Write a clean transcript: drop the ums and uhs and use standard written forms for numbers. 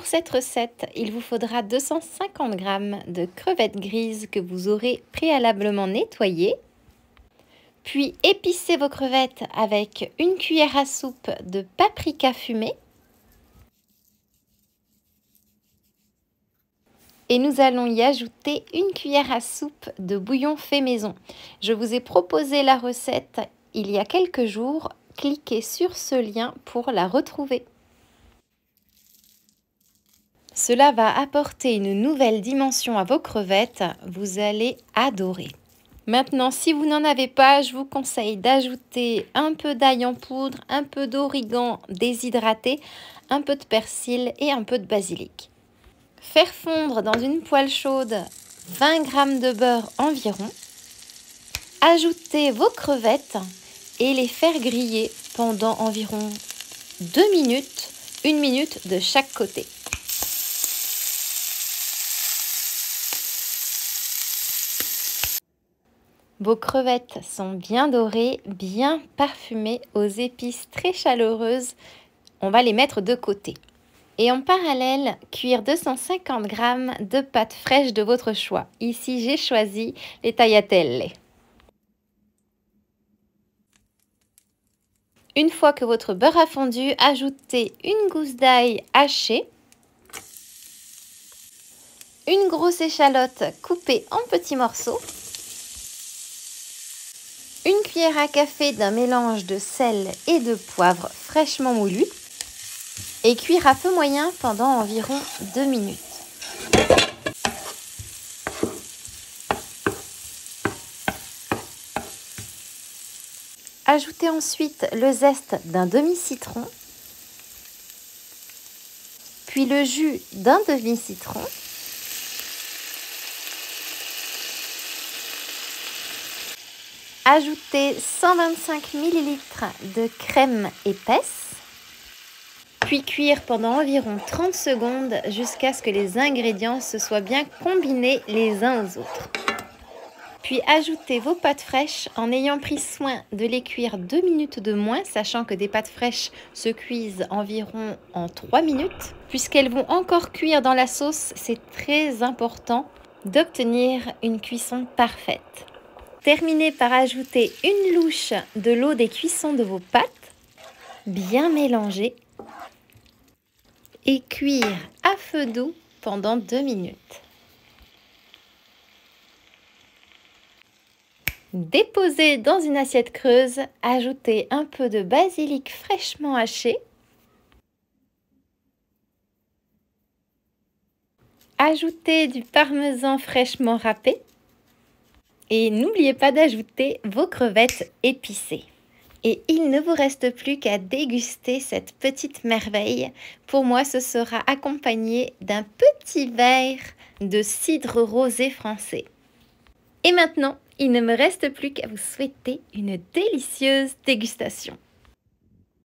cette recette, il vous faudra 250 g de crevettes grises que vous aurez préalablement nettoyées. Puis épicez vos crevettes avec une cuillère à soupe de paprika fumé. Et nous allons y ajouter une cuillère à soupe de bouillon fait maison. Je vous ai proposé la recette il y a quelques jours. Cliquez sur ce lien pour la retrouver. Cela va apporter une nouvelle dimension à vos crevettes. Vous allez adorer. Maintenant, si vous n'en avez pas, je vous conseille d'ajouter un peu d'ail en poudre, un peu d'origan déshydraté, un peu de persil et un peu de basilic. Faire fondre dans une poêle chaude 20 g de beurre environ. Ajouter vos crevettes et les faire griller pendant environ 2 minutes, 1 minute de chaque côté. Vos crevettes sont bien dorées, bien parfumées aux épices très chaleureuses. On va les mettre de côté. Et en parallèle, cuire 250 g de pâtes fraîches de votre choix. Ici, j'ai choisi les tagliatelle. Une fois que votre beurre a fondu, ajoutez une gousse d'ail hachée, une grosse échalote coupée en petits morceaux, une cuillère à café d'un mélange de sel et de poivre fraîchement moulu et cuire à feu moyen pendant environ 2 minutes. Ajoutez ensuite le zeste d'un demi-citron, puis le jus d'un demi-citron, ajoutez 125 ml de crème épaisse, puis cuire pendant environ 30 secondes jusqu'à ce que les ingrédients se soient bien combinés les uns aux autres. Puis ajoutez vos pâtes fraîches en ayant pris soin de les cuire 2 minutes de moins, sachant que des pâtes fraîches se cuisent environ en 3 minutes. Puisqu'elles vont encore cuire dans la sauce, c'est très important d'obtenir une cuisson parfaite. Terminez par ajouter une louche de l'eau des cuissons de vos pâtes, bien mélanger et cuire à feu doux pendant 2 minutes. Déposez dans une assiette creuse, ajoutez un peu de basilic fraîchement haché, ajoutez du parmesan fraîchement râpé et n'oubliez pas d'ajouter vos crevettes épicées. Et il ne vous reste plus qu'à déguster cette petite merveille. Pour moi, ce sera accompagné d'un petit verre de cidre rosé français. Et maintenant, il ne me reste plus qu'à vous souhaiter une délicieuse dégustation.